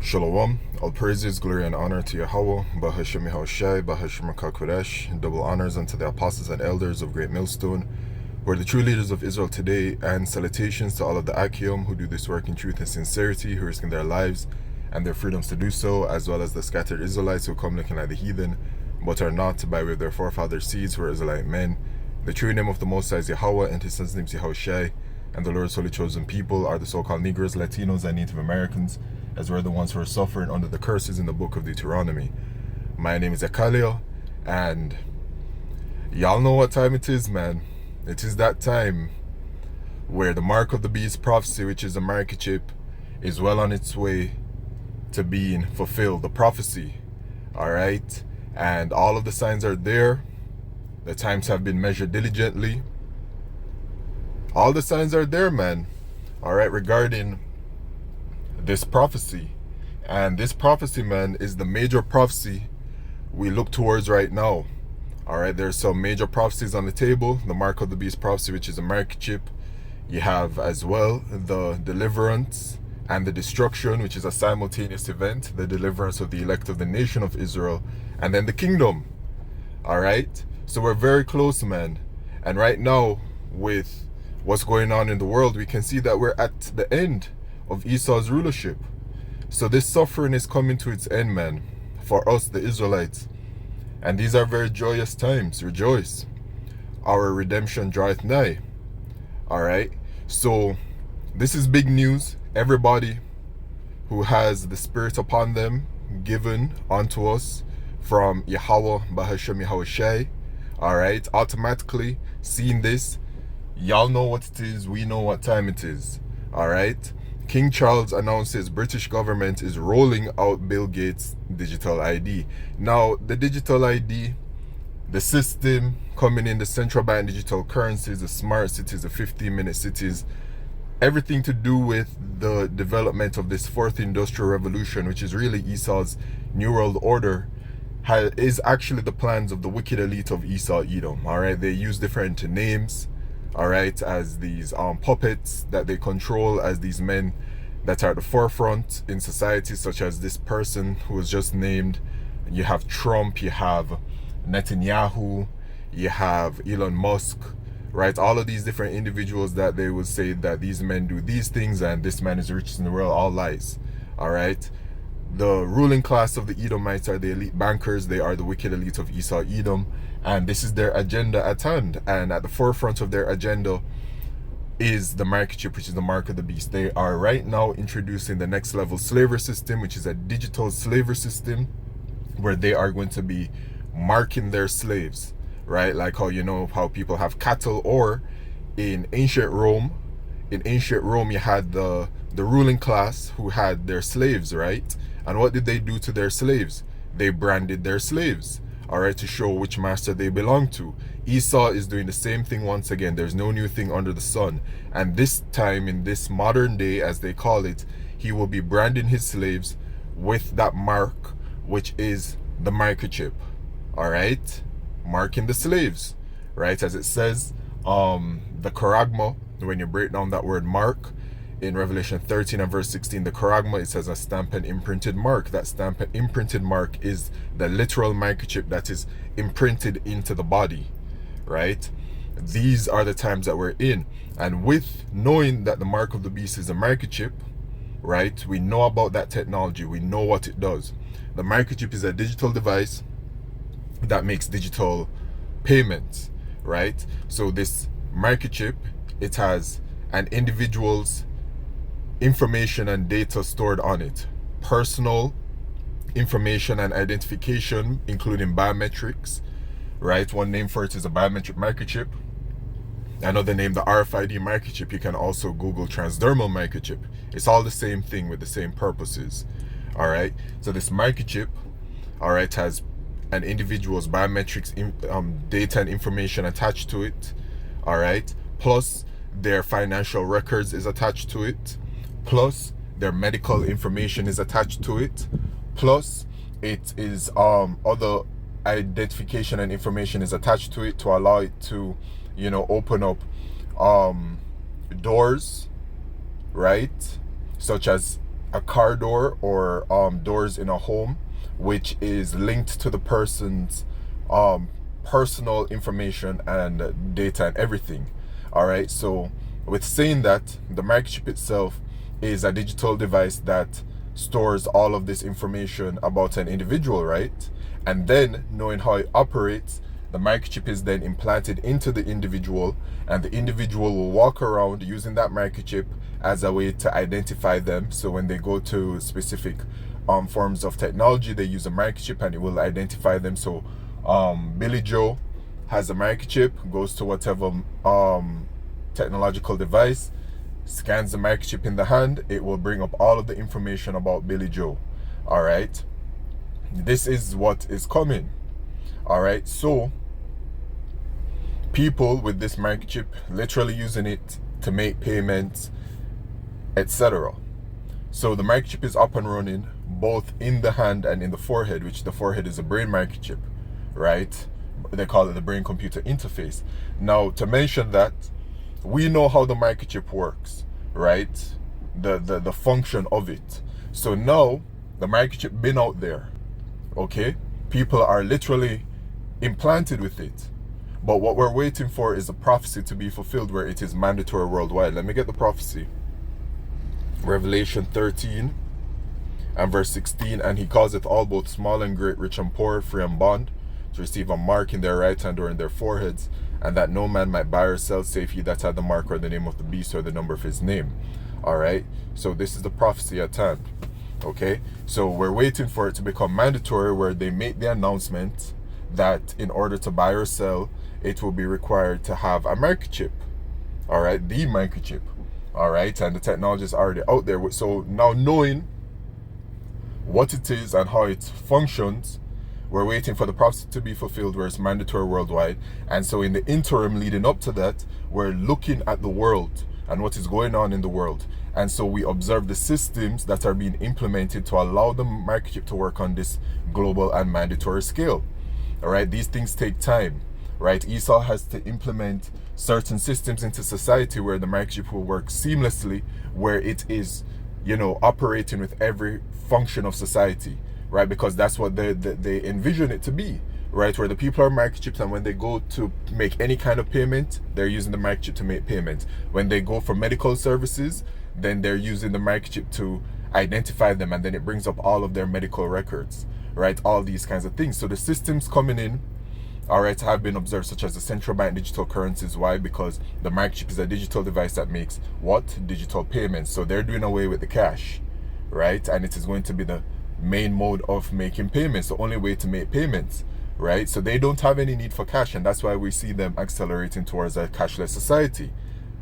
Shalom, all praises, glory, and honor to Yahweh, Bahashem Yahushai, Bahashem HaKodesh, double honors unto the apostles and elders of Great Millstone, who are the true leaders of Israel today, and salutations to all of the Akim who do this work in truth and sincerity, who risking their lives and their freedoms to do so, as well as the scattered Israelites who come looking like the heathen, but are not, by way of their forefathers' seeds who are Israelite men. The true name of the Most High is Yahweh, and his son's name is Yahushai, and the Lord's holy chosen people are the so-called Negroes, Latinos, and Native Americans, as we're the ones who are suffering under the curses in the book of Deuteronomy. My name is Ekalio, and y'all know what time it is, man. It is that time where the mark of the beast prophecy, which is the microchip, is well on its way to being fulfilled. The prophecy, alright? And all of the signs are there. The times have been measured diligently. All the signs are there, man. Alright, regarding this prophecy. And this prophecy, man, is the major prophecy we look towards right now. Alright, there's some major prophecies on the table. The mark of the beast prophecy, which is a microchip. You have as well the deliverance and the destruction, which is a simultaneous event. The deliverance of the elect of the nation of Israel, and then the kingdom. Alright, so we're very close, man. And right now, with what's going on in the world, we can see that we're at the end of Esau's rulership. So this suffering is coming to its end, man, for us, the Israelites. And these are very joyous times. Rejoice. Our redemption draweth nigh. Alright, so this is big news. Everybody who has the Spirit upon them given unto us from Yahweh, Bahashem Yahushai, alright, automatically seeing this, y'all know what it is, we know what time it is. Alright, King Charles announces British government is rolling out Bill Gates' digital ID. Now, the digital ID, the system coming in, the central bank digital currencies, the smart cities, the 15-minute cities, everything to do with the development of this fourth industrial revolution, which is really Esau's new world order, is actually the plans of the wicked elite of Esau Edom. Alright, they use different names, alright, as these puppets that they control, as these men that are at the forefront in society, such as this person who was just named. You have Trump, you have Netanyahu, you have Elon Musk, right? All of these different individuals that they would say that these men do these things and this man is the richest in the world, all lies. Alright, the ruling class of the Edomites are the elite bankers. They are the wicked elite of Esau Edom, and this is their agenda at hand. And at the forefront of their agenda is the microchip, which is the mark of the beast. They are right now introducing the next level slavery system, which is a digital slavery system, where they are going to be marking their slaves, right? Like how, you know, how people have cattle, or in ancient Rome, you had the ruling class who had their slaves, right? And what did they do to their slaves? They branded their slaves, alright, to show which master they belong to. Esau is doing the same thing once again. There's no new thing under the sun. And this time, in this modern day, as they call it, he will be branding his slaves with that mark, which is the microchip. Alright? Marking the slaves. Right? As it says, the charagma, when you break down that word mark, in Revelation 13 and verse 16, the charagma, it says a stamp and imprinted mark. That stamp and imprinted mark is the literal microchip that is imprinted into the body, right? These are the times that we're in. And with knowing that the mark of the beast is a microchip, right, we know about that technology. We know what it does. The microchip is a digital device that makes digital payments, right? So this microchip, it has an individual's information and data stored on it. Personal information and identification, including biometrics, right? One name for it is a biometric microchip. Another name, the RFID microchip. You can also Google transdermal microchip. It's all the same thing with the same purposes. Alright, so this microchip, alright, has an individual's biometrics data and information attached to it. Alright, plus their financial records is attached to it, plus their medical information is attached to it, plus it is other identification and information is attached to it to allow it to, you know, open up doors, right? Such as a car door or doors in a home, which is linked to the person's personal information and data and everything. All right, so with saying that, the microchip itself is a digital device that stores all of this information about an individual, right? And then, knowing how it operates, the microchip is then implanted into the individual, and the individual will walk around using that microchip as a way to identify them. So when they go to specific forms of technology, they use a microchip and it will identify them. So Billy Joe has a microchip, goes to whatever technological device, scans the microchip in the hand, it will bring up all of the information about Billy Joe. All right, this is what is coming. All right, so people with this microchip literally using it to make payments, etc. So the microchip is up and running both in the hand and in the forehead, which the forehead is a brain microchip, right? They call it the brain computer interface. Now, to mention that, we know how the microchip works, right? The function of it. So now the microchip been out there, okay? People are literally implanted with it. But what we're waiting for is a prophecy to be fulfilled where it is mandatory worldwide. Let me get the prophecy. Revelation 13 and verse 16, and he causeth all, both small and great, rich and poor, free and bond, to receive a mark in their right hand or in their foreheads, and that no man might buy or sell save he that had the mark or the name of the beast or the number of his name. All right, so this is the prophecy at hand. Okay, so we're waiting for it to become mandatory where they make the announcement that in order to buy or sell, it will be required to have a microchip. All right, the microchip. All right, and the technology is already out there. So now, knowing what it is and how it functions, we're waiting for the prophecy to be fulfilled where it's mandatory worldwide. And so in the interim leading up to that, we're looking at the world and what is going on in the world. And so we observe the systems that are being implemented to allow the microchip to work on this global and mandatory scale. All right, these things take time, right? Esau has to implement certain systems into society where the microchip will work seamlessly, where it is, you know, operating with every function of society, right? Because that's what they envision it to be, right? Where the people are microchips, and when they go to make any kind of payment, they're using the microchip to make payment. When they go for medical services, then they're using the microchip to identify them, and then it brings up all of their medical records, right? All these kinds of things. So the systems coming in, all right, have been observed, such as the central bank digital currencies. Why? Because the microchip is a digital device that makes what? Digital payments. So they're doing away with the cash, right? And it is going to be the main mode of making payments, the only way to make payments, right? So they don't have any need for cash, and that's why we see them accelerating towards a cashless society,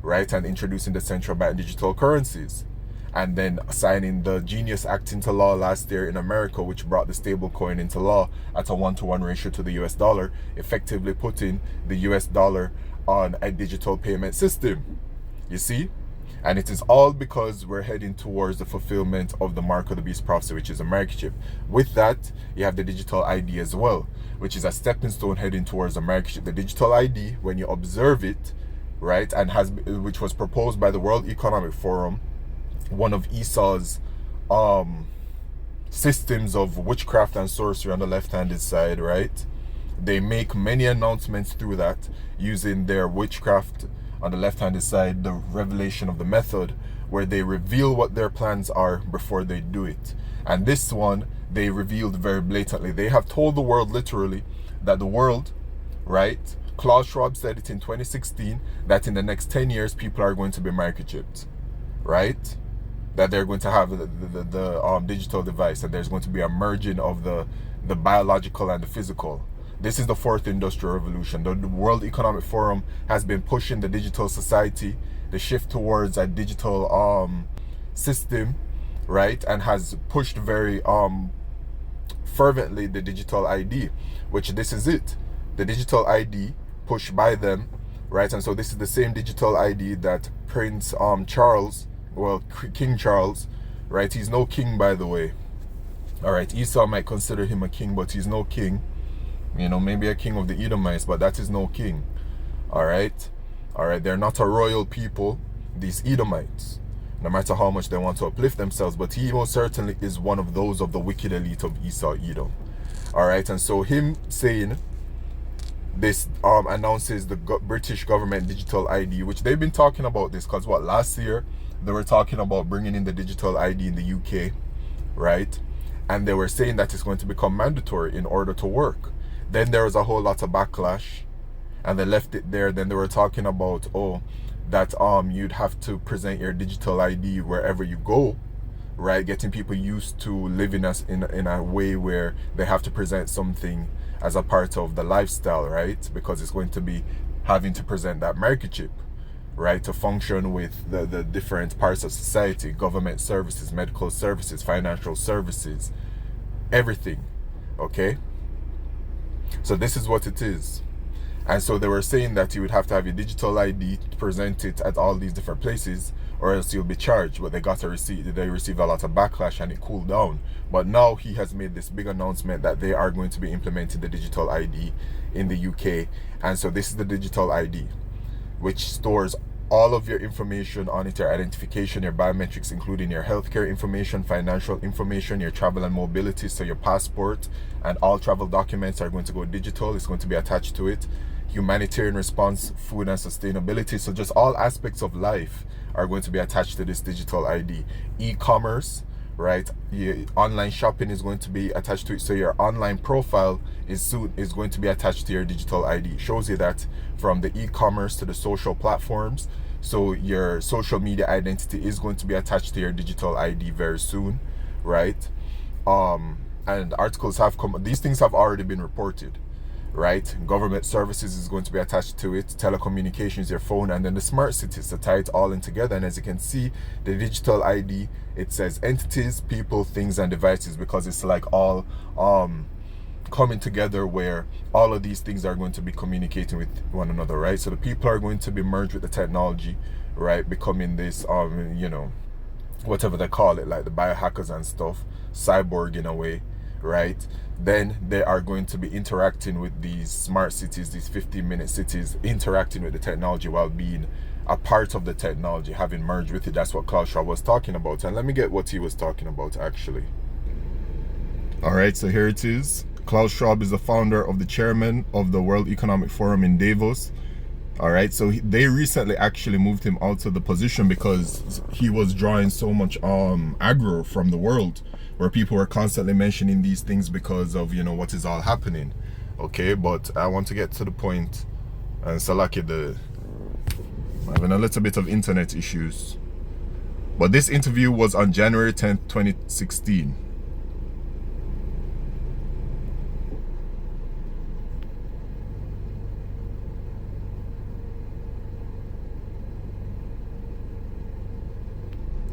right? And introducing the central bank digital currencies, and then signing the Genius Act into law last year in America, which brought the stable coin into law at a 1-to-1 ratio to the US dollar, effectively putting the US dollar on a digital payment system. You see? And it is all because we're heading towards the fulfillment of the mark of the beast prophecy, which is a microchip. With that, you have the digital ID as well, which is a stepping stone heading towards a microchip. The digital ID, when you observe it, right, and which was proposed by the World Economic Forum, one of Esau's systems of witchcraft and sorcery on the left-handed side, right? They make many announcements through that using their witchcraft on the left-handed side, the revelation of the method, where they reveal what their plans are before they do it. And this one, they revealed very blatantly. They have told the world literally that the world, right? Klaus Schwab said it in 2016, that in the next 10 years, people are going to be microchipped, right? That they're going to have the digital device, and there's going to be a merging of the biological and the physical. This is the fourth industrial revolution. The World Economic Forum has been pushing the digital society, the shift towards a digital system, right? And has pushed very fervently the digital ID, which this is it. The digital ID pushed by them, right? And so this is the same digital ID that Prince Charles, well, King Charles, right? He's no king, by the way. All right, Esau might consider him a king, but he's no king. You know, maybe a king of the Edomites, but that is no king. All right, they're not a royal people, these Edomites, no matter how much they want to uplift themselves. But he most certainly is one of those of the wicked elite of Esau Edom. All right, and so him saying this announces the British government digital ID, which they've been talking about this because what, last year they were talking about bringing in the digital ID in the UK, right? And they were saying that it's going to become mandatory in order to work. Then there was a whole lot of backlash, and they left it there. Then they were talking about, oh, that you'd have to present your digital ID wherever you go, right? Getting people used to living us in a way where they have to present something as a part of the lifestyle, right? Because it's going to be having to present that microchip, right, to function with the different parts of society, government services, medical services, financial services, everything. Okay, so this is what it is. And so they were saying that you would have to have your digital ID to present it at all these different places, or else you'll be charged. But they received a lot of backlash, and it cooled down. But now he has made this big announcement that they are going to be implementing the digital ID in the UK. And so this is the digital ID, which stores all of your information on it, your identification, your biometrics, including your healthcare information, financial information, your travel and mobility, so your passport and all travel documents are going to go digital. It's going to be attached to it. Humanitarian response, food and sustainability, so just all aspects of life are going to be attached to this digital ID. E-commerce, right? Your online shopping is going to be attached to it, so your online profile is going to be attached to your digital ID. It shows you that from the e-commerce to the social platforms. So your social media identity is going to be attached to your digital ID very soon, right? And articles have come, these things have already been reported, right? Government services is going to be attached to it, telecommunications, your phone, and then the smart cities to tie it all in together. And as you can see, the digital ID, it says entities, people, things, and devices, because it's like all coming together where all of these things are going to be communicating with one another, right? So the people are going to be merged with the technology, right? Becoming this you know, whatever they call it, like the biohackers and stuff, cyborg in a way, right? Then they are going to be interacting with these smart cities, these 15-minute cities, interacting with the technology while being a part of the technology, having merged with it. That's what Klaus Schwab was talking about. And let me get what he was talking about actually. All right, so here it is. Klaus Schwab is the founder of the chairman of the World Economic Forum in Davos. All right, so they recently actually moved him out of the position because he was drawing so much aggro from the world, where people were constantly mentioning these things because of, you know, what is all happening. Okay, but I want to get to the point. And Salaki, I'm having a little bit of internet issues. But this interview was on January 10th, 2016.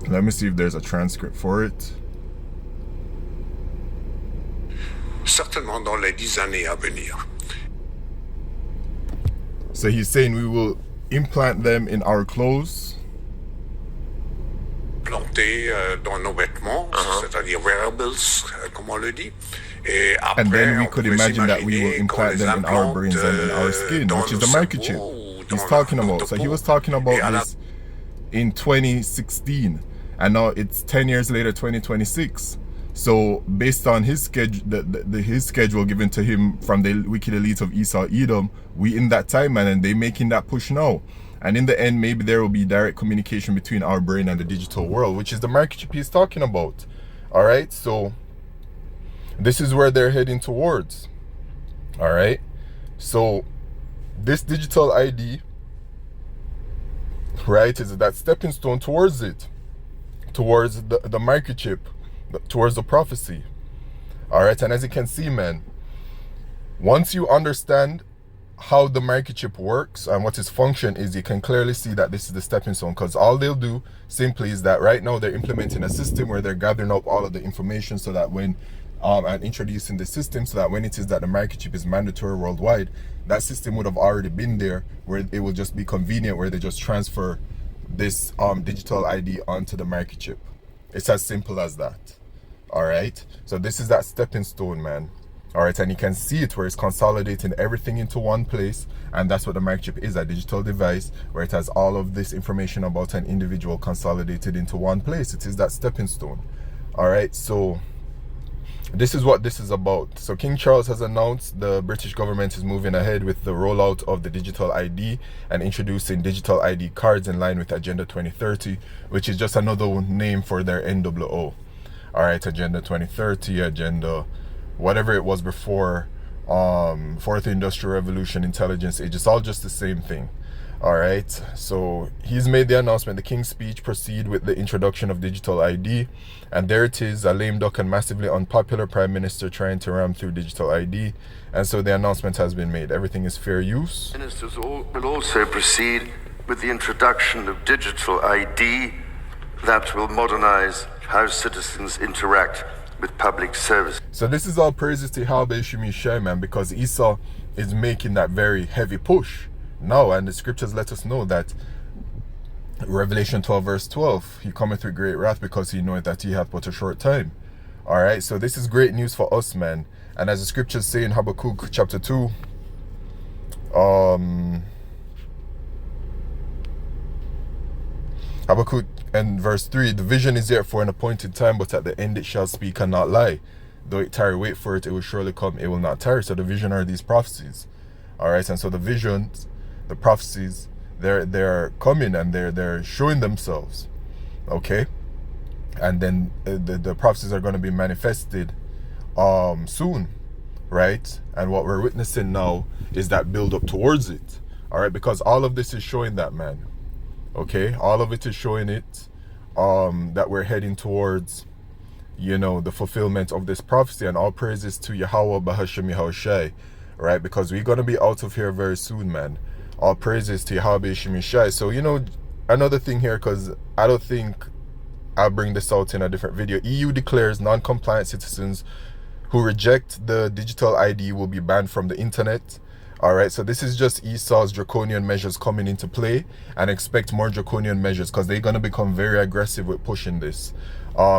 Let me see if there's a transcript for it. Certainement dans les 10 années à venir. So he's saying we will implant them in our clothes. Plantés dans nos vêtements, c'est-à-dire wearables, comme on le dit. Et après, and then we could imagine that we will implant them in our brains and in our skin, which is the microchip he's talking about. So he was talking about this in 2016. And now it's 10 years later, 2026. So based on his schedule, his schedule given to him from the wicked elite of Esau Edom, we in that time, man, and they making that push now. And in the end, maybe there will be direct communication between our brain and the digital world, which is the microchip he's talking about. All right, so this is where they're heading towards. All right, so this digital ID, right, is that stepping stone towards it. Towards the microchip, towards the prophecy. All right, and as you can see, man, once you understand how the microchip works and what its function is, you can clearly see that this is the stepping stone, because all they'll do simply is that right now they're implementing a system where they're gathering up all of the information so that when and introducing the system so that when it is that the microchip is mandatory worldwide, that system would have already been there, where it will just be convenient, where they just transfer this digital ID onto the microchip. It's as simple as that. All right, so this is that stepping stone, man. All right, and you can see it where it's consolidating everything into one place, and that's what the microchip is, a digital device where it has all of this information about an individual consolidated into one place. It is that stepping stone. All right, so this is what this is about. So King Charles has announced the British government is moving ahead with the rollout of the digital ID and introducing digital ID cards in line with Agenda 2030, which is just another name for their NWO. All right, Agenda 2030, Agenda whatever it was before, Fourth Industrial Revolution, Intelligence Age, it's all just the same thing. All right, so he's made the announcement. The King's speech proceed with the introduction of digital ID, and there it is, a lame duck and massively unpopular prime minister trying to ram through digital ID. And so the announcement has been made. Everything is fair use. Ministers will also proceed with the introduction of digital ID that will modernize how citizens interact with public service. So this is all praises to Yahweh Shemi Shai, man, because Esau is making that very heavy push now, and the scriptures let us know that Revelation 12 verse 12, he cometh with great wrath because he knoweth that he hath but a short time. All right, so this is great news for us, man. And as the scriptures say in Habakkuk chapter 2, Habakkuk and verse 3, the vision is yet for an appointed time, but at the end it shall speak and not lie. Though it tarry, wait for it, it will surely come, it will not tarry. So the vision are these prophecies. All right, and so the visions, the prophecies, they're coming and they're showing themselves. Okay, and then the prophecies are going to be manifested soon, right? And what we're witnessing now is that build up towards it. All right, because all of this is showing that, man. Okay, all of it is showing it, that we're heading towards, you know, the fulfillment of this prophecy. And all praises to Yahweh Bahashem Yahushai, right? Because we're going to be out of here very soon, man. All praises to Yahweh Shemishai. So, you know, another thing here, because I don't think I'll bring this out in a different video. EU declares non-compliant citizens who reject the digital ID will be banned from the internet. All right, so this is just Esau's draconian measures coming into play, and expect more draconian measures because they're going to become very aggressive with pushing this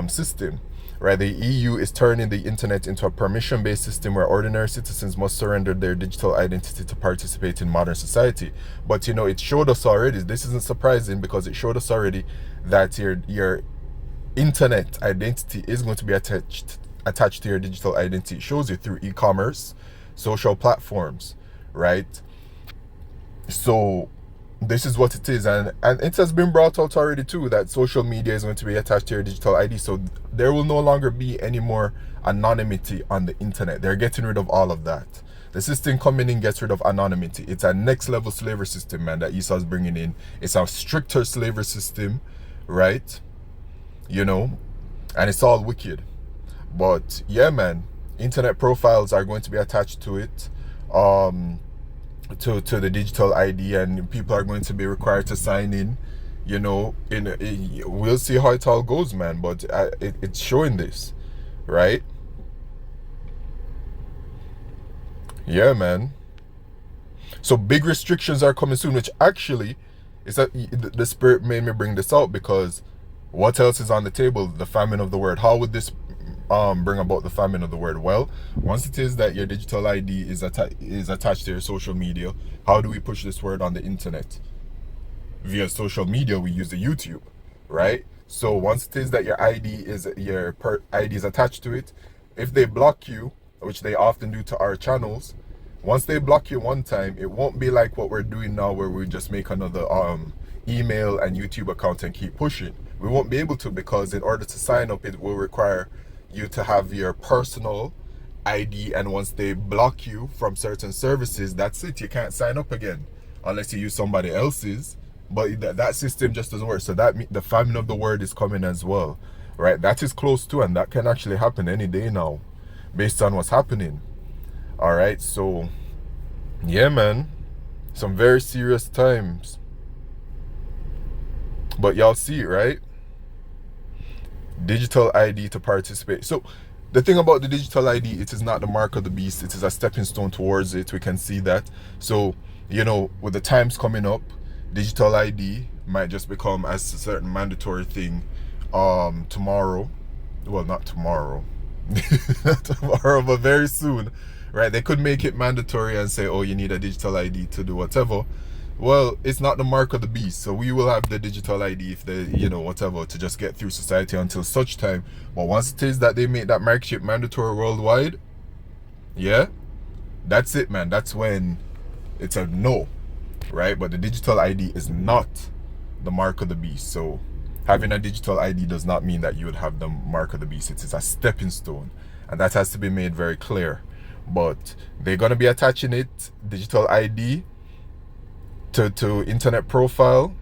system. Right, the EU is turning the internet into a permission-based system where ordinary citizens must surrender their digital identity to participate in modern society. But you know, it showed us already, this isn't surprising because it showed us already that your internet identity is going to be attached to your digital identity. It shows you through e-commerce, social platforms, right? So this is what it is, and it has been brought out already too that social media is going to be attached to your digital ID, so there will no longer be any more anonymity on the internet. They're getting rid of all of that. The system coming in gets rid of anonymity. It's a next level slavery system, man, that Esau's bringing in. It's a stricter slavery system, right? You know, and it's all wicked. But yeah, man, internet profiles are going to be attached to it, to the digital ID, and people are going to be required to sign in, you know. We'll see how it all goes, man, but it's showing this, right? Yeah, man. So big restrictions are coming soon, which actually is that the Spirit made me bring this out, because what else is on the table? The famine of the word. How would this bring about the famine of the word? Well, once it is that your digital ID is attached to your social media, how do we push this word on the internet? Via social media, we use the YouTube, right? So once it is that your ID is attached to it, if they block you, which they often do to our channels, once they block you one time, it won't be like what we're doing now, where we just make another email and YouTube account and keep pushing. We won't be able to, because in order to sign up, it will require you to have your personal ID, and once they block you from certain services, that's it. You can't sign up again unless you use somebody else's. But that system just doesn't work. So that the famine of the word is coming as well, right? That is close to, and that can actually happen any day now, based on what's happening. All right, so yeah, man, some very serious times. But y'all see it, right? Digital ID to participate. So the thing about the digital ID, it is not the mark of the beast. It is a stepping stone towards it. We can see that. So, you know, with the times coming up, digital ID might just become as a certain mandatory thing tomorrow. Well, not tomorrow. tomorrow, but very soon, right? They could make it mandatory and say, oh, you need a digital ID to do whatever. Well, it's not the mark of the beast, so we will have the digital ID if they, you know, whatever, to just get through society until such time. But once it is that they make that microchip mandatory worldwide, yeah, that's it, man. That's when it's a no, right? But the digital ID is not the mark of the beast. So having a digital ID does not mean that you would have the mark of the beast. It is a stepping stone, and that has to be made very clear. But they're going to be attaching it, digital ID, to internet profile,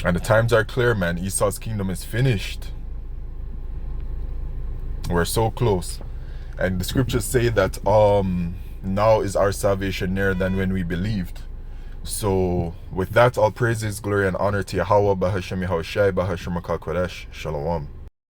and the times are clear, man. Esau's kingdom is finished. We're so close, and the scriptures say that now is our salvation nearer than when we believed. So with that, all praises, glory, and honor to Yahweh, Bahashem Yahushai, Bahashem Kodesh. Shalom.